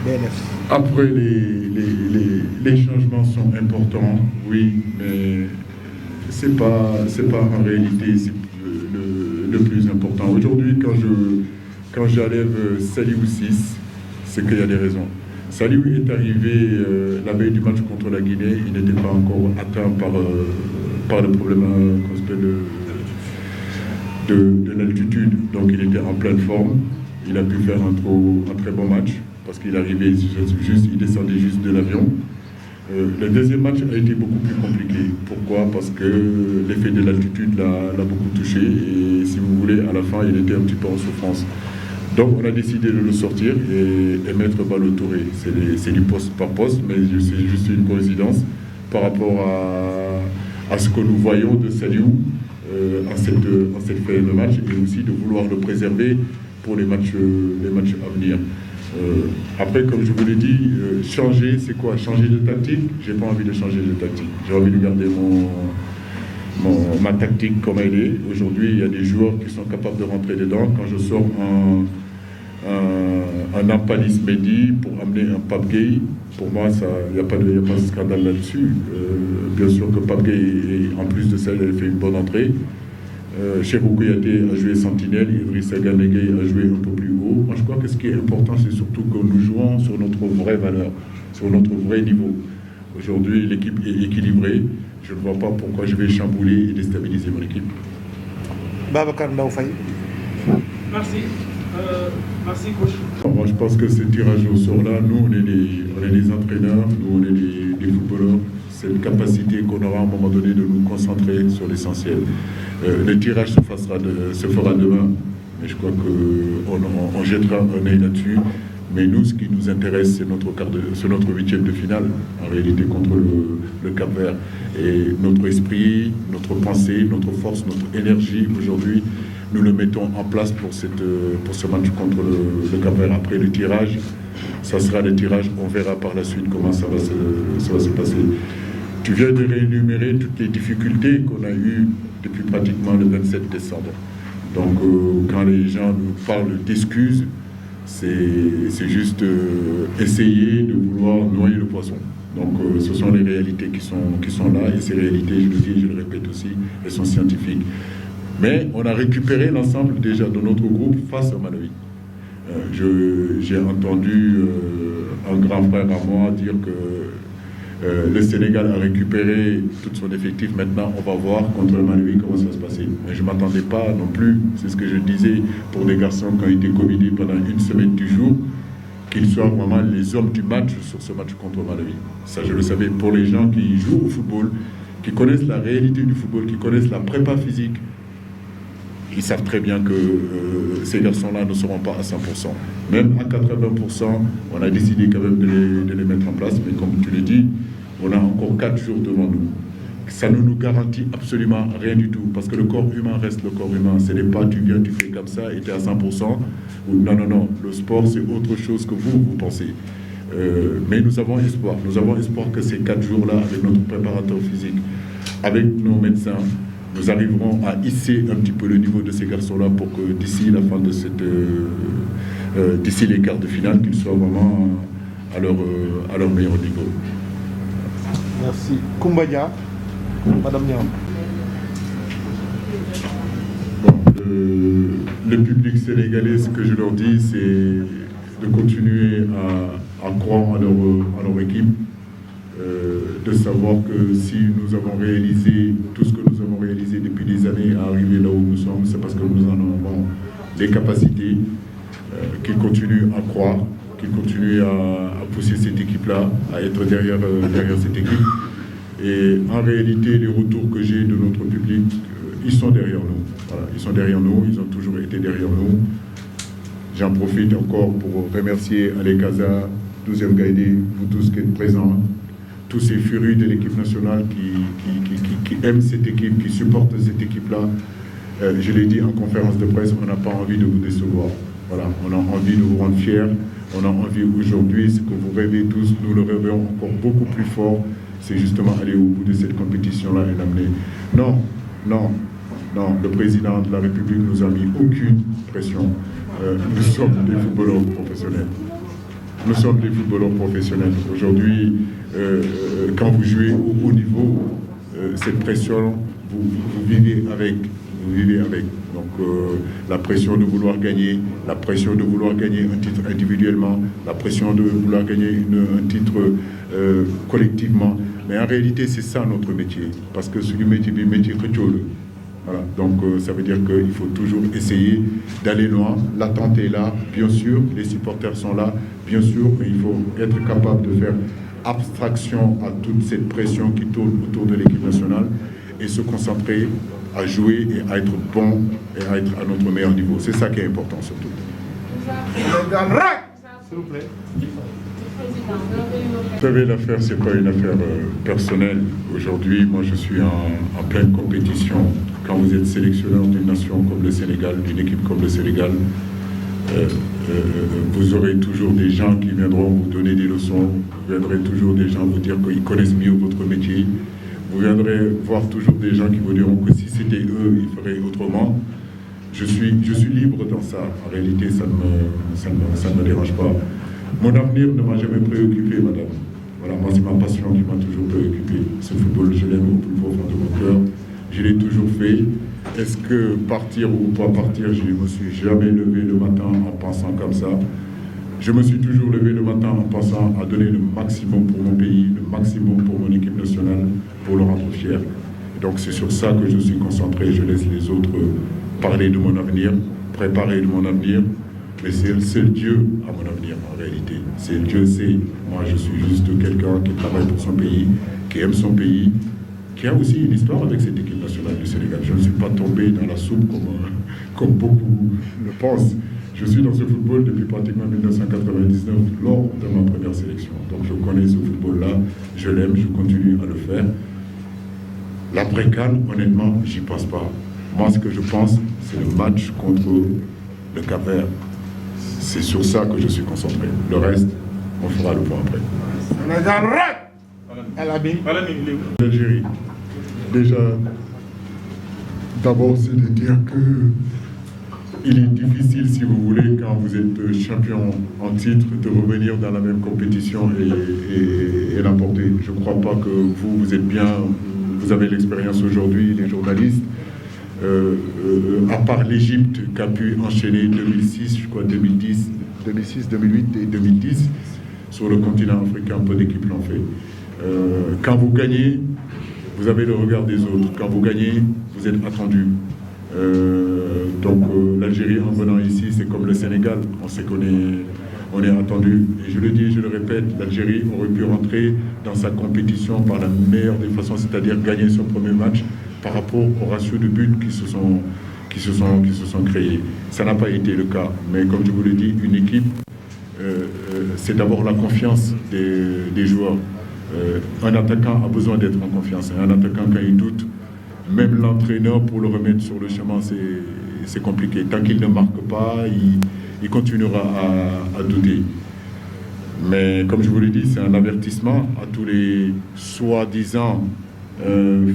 BNF. Après, les changements sont importants, oui, mais c'est pas en réalité le plus important. Aujourd'hui, quand j'enlève Saliou 6, c'est qu'il y a des raisons. Saliou est arrivé la veille du match contre la Guinée, il n'était pas encore atteint par le problème de l'altitude, donc il était en pleine forme. Il a pu faire un très bon match parce qu'il arrivait il descendait juste de l'avion. Le deuxième match a été beaucoup plus compliqué. Pourquoi? Parce que l'effet de l'altitude l'a beaucoup touché et si vous voulez, à la fin, il était un petit peu en souffrance. Donc on a décidé de le sortir et mettre Ballo Touré. C'est du poste par poste, mais c'est juste une coïncidence par rapport à ce que nous voyons de Saliou en cette fin de match et aussi de vouloir le préserver pour les matchs à venir. Après, comme je vous l'ai dit, changer, c'est quoi? Changer de tactique? J'ai pas envie de changer de tactique. J'ai envie de garder ma tactique comme elle est. Aujourd'hui, il y a des joueurs qui sont capables de rentrer dedans. Quand je sors un Ampalis Mehdi pour amener un Pape Gueye, pour moi, il n'y a pas de scandale là-dessus. Bien sûr que Pape Gueye, en plus de ça, il a fait une bonne entrée. Cheikhou Kouyaté a joué sentinelle, Idrissa Gana Gueye a joué un peu plus haut. Moi, je crois que ce qui est important, c'est surtout que nous jouons sur notre vraie valeur, sur notre vrai niveau. Aujourd'hui, l'équipe est équilibrée. Je ne vois pas pourquoi je vais chambouler et déstabiliser mon équipe. Babacar Ndaoufay. Merci. Merci, coach. Moi, je pense que ce tirage au sort-là, nous, on est des entraîneurs, nous, on est des footballeurs. C'est une capacité qu'on aura à un moment donné de nous concentrer sur l'essentiel. Le tirage se fera demain, mais je crois qu'on jettera un œil là-dessus. Mais nous, ce qui nous intéresse, c'est notre huitième de finale, en réalité, contre le Cap-Vert. Et notre esprit, notre pensée, notre force, notre énergie, aujourd'hui, nous le mettons en place pour ce match contre le Cap-Vert. Après le tirage, ça sera le tirage, on verra par la suite comment ça va se passer. Tu viens de réénumérer toutes les difficultés qu'on a eues depuis pratiquement le 27 décembre. Donc, quand les gens nous parlent d'excuses, c'est juste essayer de vouloir noyer le poisson. Donc, ce sont les réalités qui sont là, et ces réalités, je le dis et je le répète aussi, elles sont scientifiques. Mais on a récupéré l'ensemble déjà de notre groupe face au Malawi. J'ai entendu un grand frère à moi dire que le Sénégal a récupéré tout son effectif. Maintenant, on va voir contre le Malawi comment ça va se passer. Mais je ne m'attendais pas non plus, c'est ce que je disais, pour des garçons qui ont été covidés pendant une semaine du jour, qu'ils soient vraiment les hommes du match sur ce match contre le Malawi. Ça, je le savais. Pour les gens qui jouent au football, qui connaissent la réalité du football, qui connaissent la prépa physique, ils savent très bien que ces garçons-là ne seront pas à 100%. Même à 80%, on a décidé quand même de les mettre en place. Mais comme tu le dis, on a encore 4 jours devant nous. Ça ne nous garantit absolument rien du tout. Parce que le corps humain reste le corps humain. Ce n'est pas tu viens, tu fais comme ça et tu es à 100%. Non. Le sport, c'est autre chose que vous pensez. Mais nous avons espoir. Nous avons espoir que ces 4 jours-là, avec notre préparateur physique, avec nos médecins, nous arriverons à hisser un petit peu le niveau de ces garçons-là pour que d'ici la fin de d'ici les quarts de finale, qu'ils soient vraiment à leur meilleur niveau. Merci. Koumbadia, Madame Niam. Le public sénégalais, ce que je leur dis, c'est de continuer à croire en leur équipe. De savoir que si nous avons réalisé tout ce que nous avons réalisé depuis des années à arriver là où nous sommes, c'est parce que nous en avons les capacités, qu'ils continuent à croire, qu'ils continuent à pousser cette équipe-là, à être derrière cette équipe. Et en réalité, les retours que j'ai de notre public, ils sont derrière nous. Voilà, ils sont derrière nous, ils ont toujours été derrière nous. J'en profite encore pour remercier Ale Kaza, 12e Gaïdé, vous tous qui êtes présents, tous ces furus de l'équipe nationale qui aiment cette équipe, qui supportent cette équipe-là. Je l'ai dit en conférence de presse, on n'a pas envie de vous décevoir. Voilà, on a envie de vous rendre fiers. On a envie aujourd'hui, ce que vous rêvez tous, nous le rêvons encore beaucoup plus fort, c'est justement aller au bout de cette compétition-là et l'amener. Non, le président de la République nous a mis aucune pression. Nous sommes des footballeurs professionnels. Nous sommes des footballeurs professionnels. Aujourd'hui, quand vous jouez au haut niveau, cette pression, vous vivez avec. Donc la pression de vouloir gagner, la pression de vouloir gagner un titre individuellement, la pression de vouloir gagner un titre collectivement. Mais en réalité, c'est ça notre métier. Parce que ce métier rituel. Voilà. Donc ça veut dire qu'il faut toujours essayer d'aller loin. L'attente est là, bien sûr, les supporters sont là, bien sûr, mais il faut être capable de faire abstraction à toute cette pression qui tourne autour de l'équipe nationale et se concentrer à jouer et à être bon et à être à notre meilleur niveau. C'est ça qui est important surtout. S'il vous plaît. Vous savez, l'affaire, ce n'est pas une affaire personnelle. Aujourd'hui, moi, je suis en pleine compétition. Quand vous êtes sélectionneur d'une nation comme le Sénégal, d'une équipe comme le Sénégal, vous aurez toujours des gens qui viendront vous donner des leçons. Vous viendrez toujours des gens vous dire qu'ils connaissent mieux votre métier. Vous viendrez voir toujours des gens qui vous diront que si c'était eux, ils feraient autrement. Je suis libre dans ça. En réalité, ça ne me dérange pas. Mon avenir ne m'a jamais préoccupé, madame. Voilà, moi, c'est ma passion qui m'a toujours préoccupé. Ce football, je l'aime au plus profond de mon cœur. Je l'ai toujours fait. Est-ce que partir ou pas partir, je ne me suis jamais levé le matin en pensant comme ça. Je me suis toujours levé le matin en pensant à donner le maximum pour mon pays, le maximum pour mon équipe nationale, pour le rendre fier. Et donc c'est sur ça que je suis concentré. Je laisse les autres parler de mon avenir, préparer de mon avenir. Mais c'est le seul Dieu à mon avenir en réalité. C'est Dieu sait. Moi je suis juste quelqu'un qui travaille pour son pays, qui aime son pays, qui a aussi une histoire avec cette équipe nationale du Sénégal. Je ne suis pas tombé dans la soupe comme beaucoup le pensent. Je suis dans ce football depuis pratiquement 1999, lors de ma première sélection. Donc je connais ce football-là, je l'aime, je continue à le faire. L'après-CAN, honnêtement, j'y pense pas. Moi, ce que je pense, c'est le match contre le Cap-Vert. C'est sur ça que je suis concentré. Le reste, on fera le point après. L'Algérie. Déjà, d'abord, c'est de dire que il est difficile, si vous voulez, quand vous êtes champion en titre, de revenir dans la même compétition et l'emporter. Je ne crois pas que vous êtes bien, vous avez l'expérience aujourd'hui, les journalistes. À part l'Égypte qui a pu enchaîner 2006, je crois 2010, 2006, 2008 et 2010, sur le continent africain, peu d'équipes l'ont fait. Quand vous gagnez, vous avez le regard des autres. Quand vous gagnez, vous êtes attendu. Donc l'Algérie en venant ici, c'est comme le Sénégal, on sait on est attendu. Et je le dis, je le répète, l'Algérie aurait pu rentrer dans sa compétition par la meilleure des façons, c'est-à-dire gagner son premier match par rapport au ratio de buts qui se sont créés. Ça n'a pas été le cas. Mais comme je vous l'ai dit, une équipe, c'est d'abord la confiance des joueurs. Un attaquant a besoin d'être en confiance. Un attaquant, quand il doute, même l'entraîneur, pour le remettre sur le chemin, c'est compliqué. Tant qu'il ne marque pas, il continuera à douter. Mais comme je vous l'ai dit, c'est un avertissement à tous les soi-disant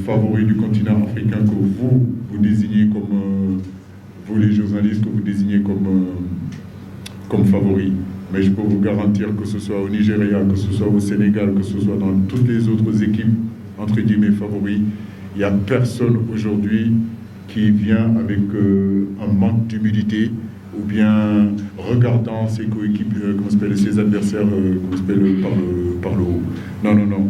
favoris du continent africain que vous désignez comme, vous les journalistes, que vous désignez comme favoris. Mais je peux vous garantir que ce soit au Nigeria, que ce soit au Sénégal, que ce soit dans toutes les autres équipes, entre guillemets, favoris, il n'y a personne aujourd'hui qui vient avec un manque d'humilité ou bien regardant ses coéquipiers, ses adversaires par le haut. Non, non, non.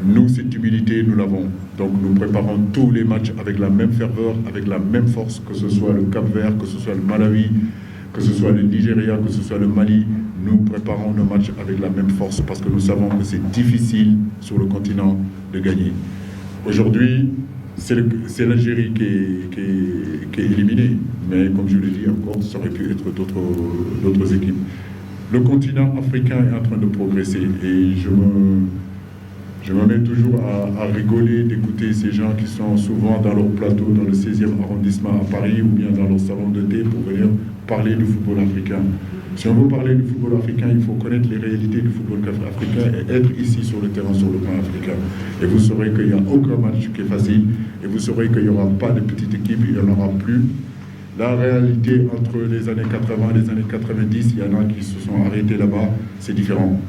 Nous, cette humilité, nous l'avons. Donc nous préparons tous les matchs avec la même ferveur, avec la même force, que ce soit le Cap-Vert, que ce soit le Malawi, que ce soit le Nigeria, que ce soit le Mali. Nous préparons nos matchs avec la même force parce que nous savons que c'est difficile sur le continent de gagner. Aujourd'hui, c'est l'Algérie qui est éliminée. Mais comme je l'ai dit encore, ça aurait pu être d'autres équipes. Le continent africain est en train de progresser et je me mets toujours à rigoler d'écouter ces gens qui sont souvent dans leur plateau, dans le 16e arrondissement à Paris ou bien dans leur salon de thé pour venir parler du football africain. Si on veut parler du football africain, il faut connaître les réalités du football africain et être ici sur le terrain, sur le plan africain. Et vous saurez qu'il n'y a aucun match qui est facile et vous saurez qu'il n'y aura pas de petite équipe, il n'y en aura plus. La réalité entre les années 80 et les années 90, il y en a qui se sont arrêtés là-bas, c'est différent.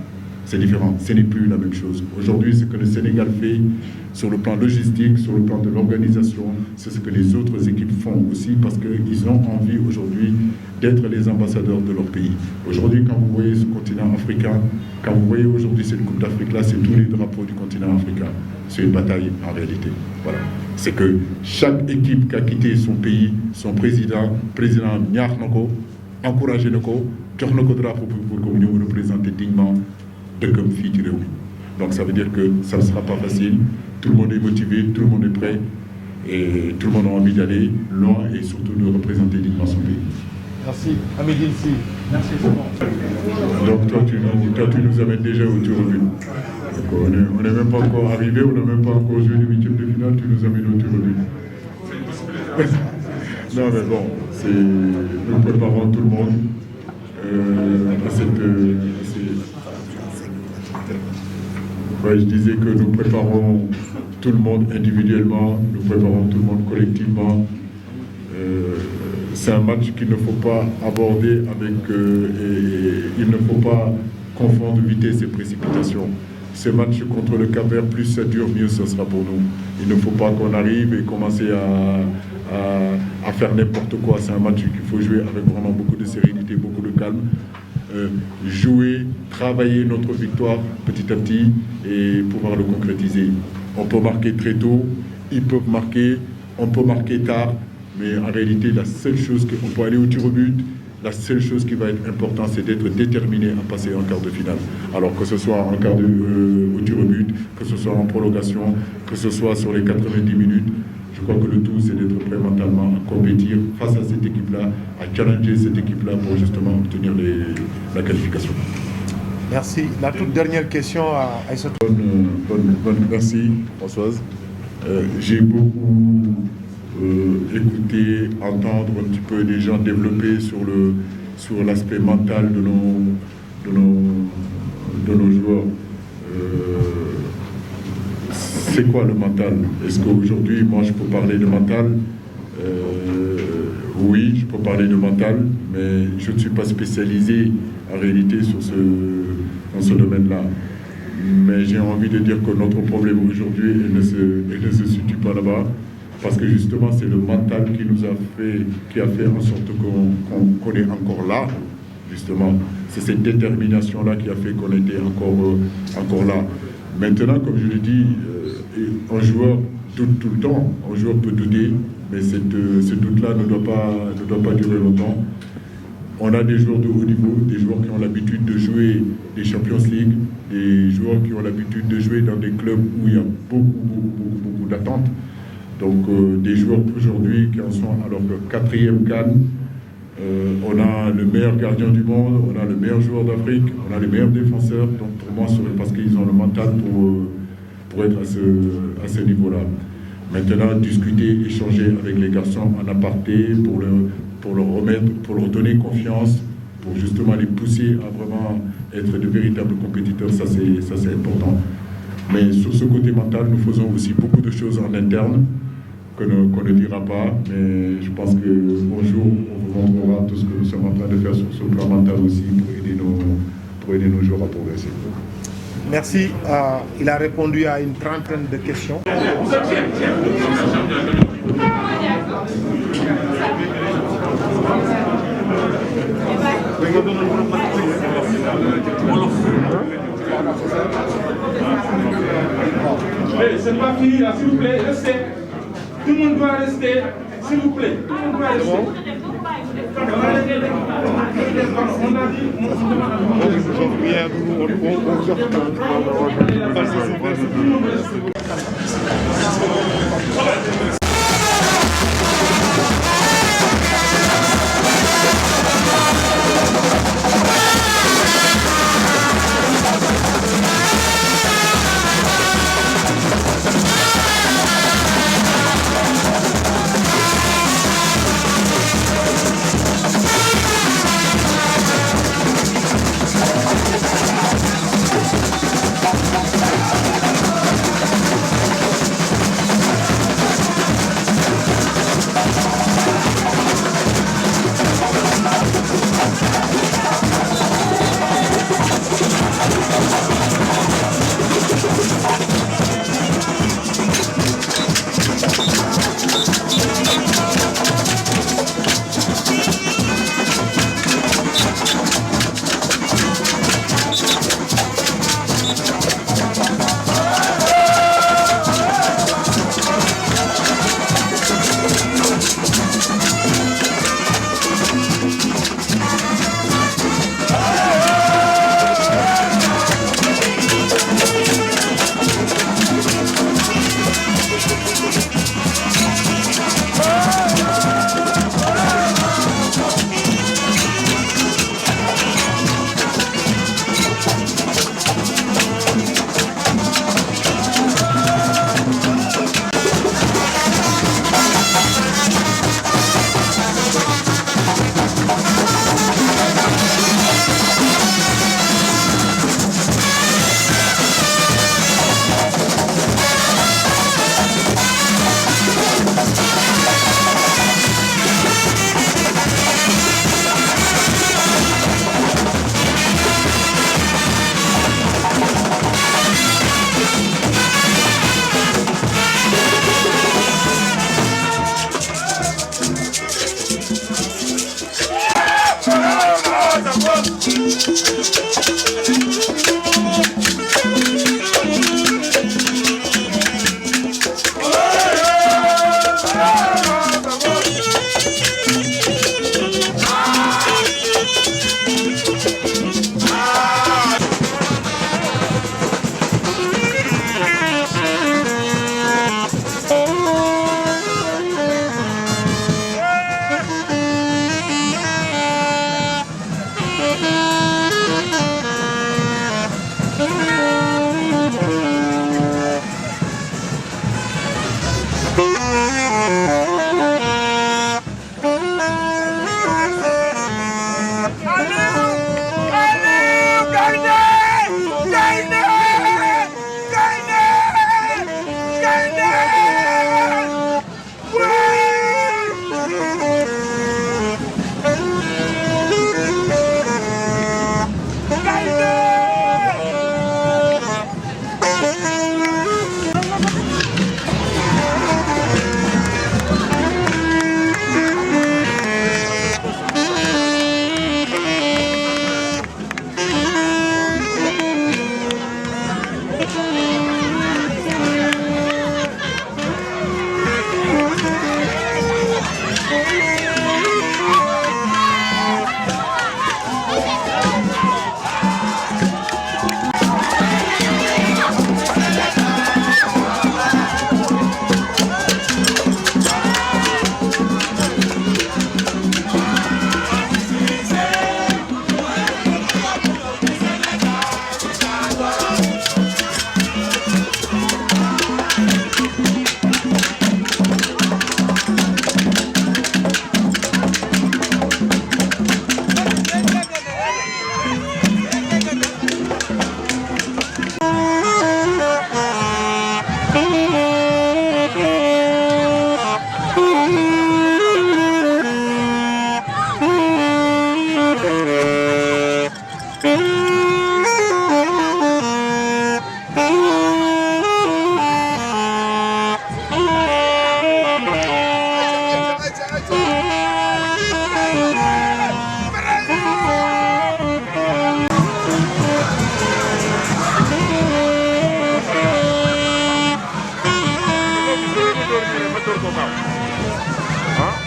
C'est différent, ce n'est plus la même chose. Aujourd'hui, ce que le Sénégal fait sur le plan logistique, sur le plan de l'organisation, c'est ce que les autres équipes font aussi parce qu'ils ont envie aujourd'hui d'être les ambassadeurs de leur pays. Aujourd'hui, quand vous voyez ce continent africain, quand vous voyez aujourd'hui cette Coupe d'Afrique-là, c'est tous les drapeaux du continent africain. C'est une bataille en réalité. Voilà. C'est que chaque équipe qui a quitté son pays, son président ñaax na ko, encouragé na ko, jox na ko drapeau pour que nous représenter dignement dëkkam fii ci réew mi. Donc ça veut dire que ça ne sera pas facile. Tout le monde est motivé, tout le monde est prêt et tout le monde a envie d'aller loin et surtout de représenter dignement son pays. Merci. Amidine Si. Merci, c'est bon. Donc toi tu nous amènes déjà au tir au but. On n'est même pas encore arrivé, on n'a même pas encore joué les huitièmes de finale, tu nous amènes au tir au but. Non mais bon, nous préparons tout le monde à cette... Ouais, je disais que nous préparons tout le monde individuellement, nous préparons tout le monde collectivement. C'est un match qu'il ne faut pas aborder avec... et il ne faut pas confondre vitesse et précipitation. Ce match contre le Cap-Vert, plus ça dure, mieux ce sera pour nous. Il ne faut pas qu'on arrive et commencer à faire n'importe quoi. C'est un match qu'il faut jouer avec vraiment beaucoup de sérénité, beaucoup de calme. Jouer, travailler notre victoire petit à petit et pouvoir le concrétiser. On peut marquer très tôt, ils peuvent marquer, on peut marquer tard, mais en réalité, la seule chose qu'on peut aller au tir au but, la seule chose qui va être importante, c'est d'être déterminé à passer en quart de finale. Alors que ce soit en quart au tir au but, que ce soit en prolongation, que ce soit sur les 90 minutes, je crois que le tout, c'est d'être prêt mentalement à compétir face à cette équipe-là, à challenger cette équipe-là pour justement obtenir la qualification. Merci. La toute dernière question à Aïssatou. Merci Françoise. J'ai beaucoup écouté, entendre un petit peu les gens développer sur l'aspect mental de nos joueurs. C'est quoi le mental? Est-ce qu'aujourd'hui, moi, je peux parler de mental? Oui, je peux parler de mental, mais je ne suis pas spécialisé en réalité dans ce domaine-là. Mais j'ai envie de dire que notre problème aujourd'hui, il ne se situe pas là-bas, parce que justement, c'est le mental qui a fait en sorte qu'on est encore là, justement. C'est cette détermination-là qui a fait qu'on était encore là. Maintenant, comme je l'ai dit, un joueur doute tout le temps. Un joueur peut douter, mais ce doute-là ne doit pas durer longtemps. On a des joueurs de haut niveau, des joueurs qui ont l'habitude de jouer des Champions League, des joueurs qui ont l'habitude de jouer dans des clubs où il y a beaucoup d'attentes. Donc des joueurs aujourd'hui qui en sont à leur 4e CAN. On a le meilleur gardien du monde, on a le meilleur joueur d'Afrique, on a les meilleurs défenseurs. Donc pour moi, c'est parce qu'ils ont le mental pour être à ce niveau-là. Maintenant, discuter, échanger avec les garçons en aparté pour leur donner confiance, pour justement les pousser à vraiment être de véritables compétiteurs, ça c'est important. Mais sur ce côté mental, nous faisons aussi beaucoup de choses en interne qu'on ne dira pas, mais je pense qu'un jour, on vous montrera tout ce que nous sommes en train de faire sur ce plan mental aussi pour aider nos joueurs à progresser. Merci. Il a répondu à une trentaine de questions. C'est pas fini là, s'il vous plaît, restez. Tout le monde doit rester, s'il vous plaît. Tout le monde doit rester. On a dit.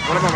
Wala ba